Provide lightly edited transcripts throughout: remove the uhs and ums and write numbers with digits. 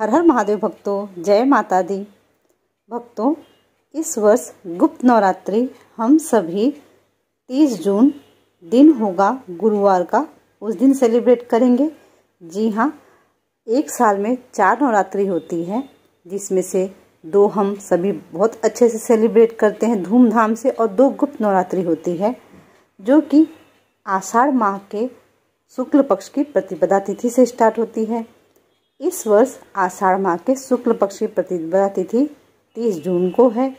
हर हर महादेव भक्तों, जय माता दी। भक्तों, इस वर्ष गुप्त नवरात्रि हम सभी 30 जून दिन होगा गुरुवार का, उस दिन सेलिब्रेट करेंगे। जी हाँ, एक साल में 4 नवरात्रि होती है, जिसमें से 2 हम सभी बहुत अच्छे से सेलिब्रेट करते हैं धूमधाम से, और 2 गुप्त नवरात्रि होती है जो कि आषाढ़ माह के शुक्ल पक्ष की प्रतिपदा तिथि से स्टार्ट होती है। इस वर्ष आषाढ़ माह के शुक्ल पक्ष की प्रतिपदा तिथि 30 जून को है,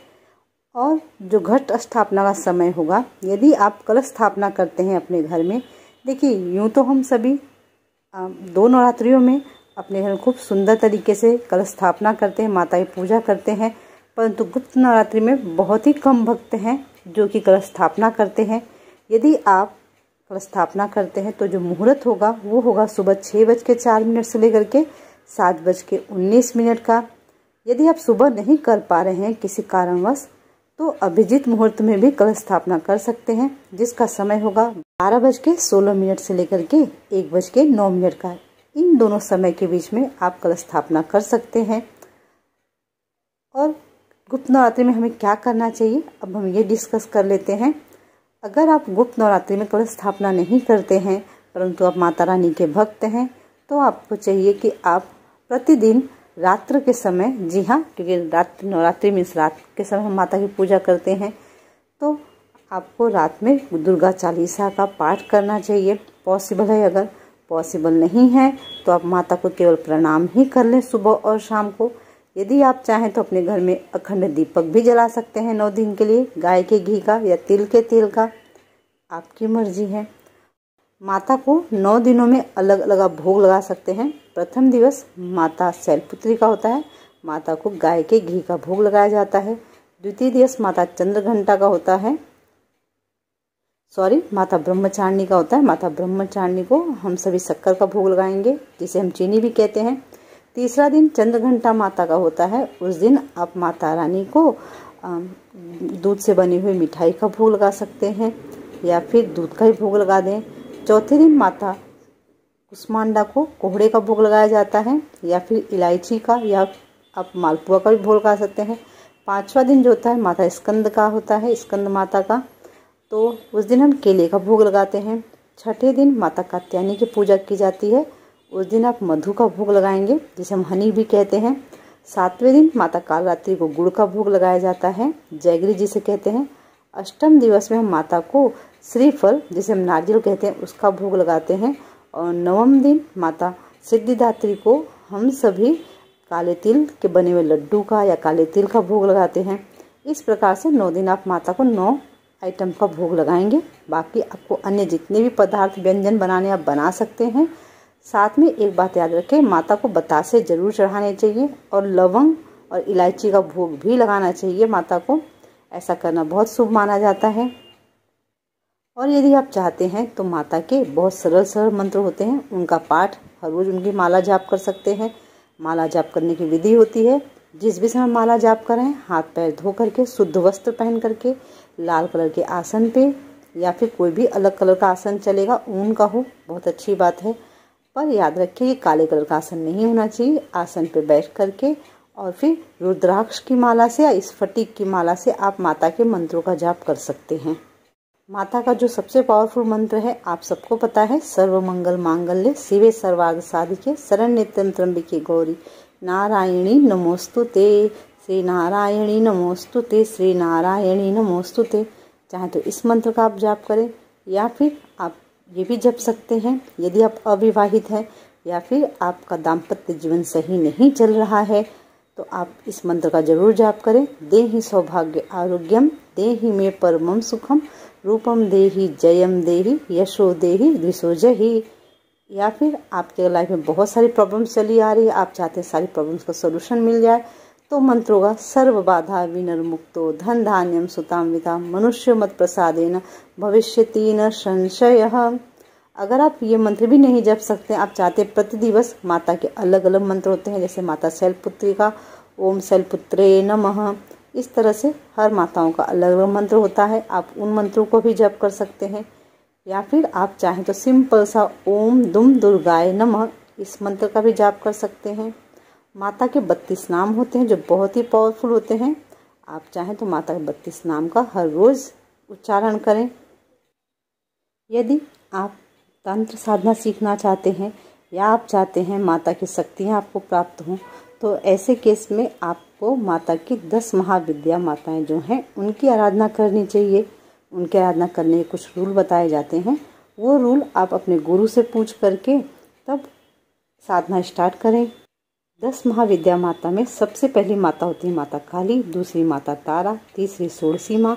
और जो घट स्थापना का समय होगा, यदि आप कलश स्थापना करते हैं अपने घर में, देखिए यूँ तो हम सभी 2 नवरात्रियों में अपने घर में खूब सुंदर तरीके से कलश स्थापना करते हैं, माता की पूजा करते हैं, परंतु गुप्त नवरात्रि में बहुत ही कम भक्त हैं जो कि कलश स्थापना करते हैं। यदि आप कलश स्थापना करते हैं तो जो मुहूर्त होगा वो होगा सुबह 6:04 से लेकर के 7:19 का। यदि आप सुबह नहीं कर पा रहे हैं किसी कारणवश, तो अभिजीत मुहूर्त में भी कलश स्थापना कर सकते हैं, जिसका समय होगा 12:16 से लेकर के 1:09 का। इन दोनों समय के बीच में आप कलश स्थापना कर सकते हैं। और गुप्त नवरात्रि में हमें क्या करना चाहिए, अब हम ये डिस्कस कर लेते हैं। अगर आप गुप्त नवरात्रि में कलश स्थापना नहीं करते हैं, परंतु आप माता रानी के भक्त हैं, तो आपको चाहिए कि आप प्रतिदिन रात्र के समय, जी हाँ, क्योंकि नवरात्रि में रात के समय हम माता की पूजा करते हैं, तो आपको रात में दुर्गा चालीसा का पाठ करना चाहिए। पॉसिबल है, अगर पॉसिबल नहीं है तो आप माता को केवल प्रणाम ही कर लें सुबह और शाम को। यदि आप चाहें तो अपने घर में अखंड दीपक भी जला सकते हैं 9 दिन के लिए, गाय के घी का या तिल के तेल का, आपकी मर्जी है। माता को 9 दिनों में अलग अलग भोग लगा सकते हैं। प्रथम दिवस माता शैलपुत्री का होता है, माता को गाय के घी का भोग लगाया जाता है। द्वितीय दिवस माता चंद्रघंटा का होता है, माता ब्रह्मचारिणी का होता है। माता ब्रह्मचारिणी को हम सभी शक्कर का भोग लगाएंगे, जिसे हम चीनी भी कहते हैं। तीसरा दिन चंद्रघंटा माता का होता है, उस दिन आप माता रानी को दूध से बनी हुई मिठाई का भोग लगा सकते हैं, या फिर दूध का ही भोग लगा दें। चौथे दिन माता कुष्मांडा को कोहड़े का भोग लगाया जाता है, या फिर इलायची का, या आप मालपुआ का भी भोग लगा सकते हैं। 5वां दिन जो होता है माता स्कंद का होता है, स्कंद माता का, तो उस दिन हम केले का भोग लगाते हैं। 6ठे दिन माता कात्यायनी की पूजा की जाती है, उस दिन आप मधु का भोग लगाएंगे, जिसे हम हनी भी कहते हैं। 7वें दिन माता कालरात्रि को गुड़ का भोग लगाया जाता है, जयगिरी जिसे कहते हैं। 8वें दिवस में हम माता को श्रीफल, जिसे हम नारियल कहते हैं, उसका भोग लगाते हैं। और 9वें दिन माता सिद्धिदात्री को हम सभी काले तिल के बने हुए लड्डू का या काले तिल का भोग लगाते हैं। इस प्रकार से 9 दिन आप माता को 9 आइटम का भोग लगाएंगे। बाकी आपको अन्य जितने भी पदार्थ व्यंजन बनाने आप बना सकते हैं। साथ में एक बात याद रखें, माता को बतासे जरूर चढ़ाने चाहिए, और लवंग और इलायची का भोग भी लगाना चाहिए माता को। ऐसा करना बहुत शुभ माना जाता है। और यदि आप चाहते हैं तो माता के बहुत सरल सरल मंत्र होते हैं, उनका पाठ हर रोज उनकी माला जाप कर सकते हैं। माला जाप करने की विधि होती है, जिस भी समय माला जाप करें, हाथ पैर धो करके, शुद्ध वस्त्र पहन करके, लाल कलर के आसन पे, या फिर कोई भी अलग कलर का आसन चलेगा, ऊन का हो, बहुत अच्छी बात है। पर याद रखिए कि काले कलर का आसन नहीं होना चाहिए। आसन पे बैठ करके और फिर रुद्राक्ष की माला से या स्फटिक की माला से आप माता के मंत्रों का जाप कर सकते हैं। माता का जो सबसे पावरफुल मंत्र है, आप सबको पता है, सर्व मंगल मांगल्य शिवे सर्वार्थ साधिके शरण्ये त्र्यंबके गौरी नारायणी नमोस्तुते। श्री नारायणी नमोस्तुते, श्री नारायणी नमोस्तुते। चाहे तो इस मंत्र का आप जाप करें, या फिर आप ये भी जप सकते हैं यदि आप अविवाहित हैं, या फिर आपका दाम्पत्य जीवन सही नहीं चल रहा है, तो आप इस मंत्र का जरूर जाप करें। देहि सौभाग्य आरोग्यम, देहि मे परमम सुखम, रूपम देहि जयम देहि, यशो देहि द्विषो जहि। या फिर आपके लाइफ में बहुत सारी प्रॉब्लम्स चली आ रही है, आप चाहते हैं सारी प्रॉब्लम्स का सोल्यूशन मिल जाए, तो मंत्र होगा सर्व बाधा विनिर्मुक्तो धन धान्यम सुताम विताम मनुष्य मत प्रसादेन भविष्यति न संशयः। अगर आप ये मंत्र भी नहीं जप सकते, आप चाहते प्रति दिवस माता के अलग अलग मंत्र होते हैं, जैसे माता शैलपुत्री का ओम शैलपुत्रे नमः, इस तरह से हर माताओं का अलग अलग मंत्र होता है, आप उन मंत्रों को भी जप कर सकते हैं। या फिर आप चाहें तो सिंपल सा ओम दुम दुर्गाय नमः, इस मंत्र का भी जाप कर सकते हैं। माता के 32 नाम होते हैं जो बहुत ही पावरफुल होते हैं। आप चाहें तो माता के 32 नाम का हर रोज़ उच्चारण करें। यदि आप तंत्र साधना सीखना चाहते हैं या आप चाहते हैं माता की शक्तियाँ आपको प्राप्त हों, तो ऐसे केस में आपको माता की 10 महाविद्या माताएं जो हैं उनकी आराधना करनी चाहिए। उनकी आराधना करने के कुछ रूल बताए जाते हैं। वो रूल आप अपने गुरु से पूछ करके तब साधना स्टार्ट करें। 10 महाविद्या माता में सबसे पहली माता होती है माता काली, दूसरी माता तारा, तीसरी षोडशी माँ,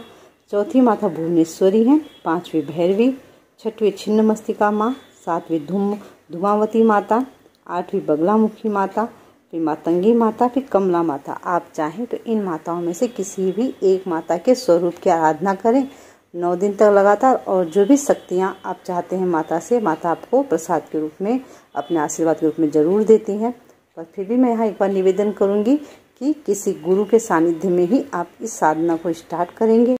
चौथी माता भुवनेश्वरी हैं, 5वीं भैरवी, 6वीं छिन्नमस्तिका माँ, 7वीं धूमावती माता, 8वीं बगलामुखी माता, फिर मातंगी माता, फिर कमला माता। आप चाहें तो इन माताओं में से किसी भी एक माता के स्वरूप की आराधना करें 9 दिन तक लगातार। और जो भी शक्तियाँ आप चाहते हैं माता से, माता आपको प्रसाद के रूप में, अपने आशीर्वाद के रूप में ज़रूर देती हैं। पर फिर भी मैं यहाँ एक बार निवेदन करूँगी कि किसी गुरु के सानिध्य में ही आप इस साधना को स्टार्ट करेंगे।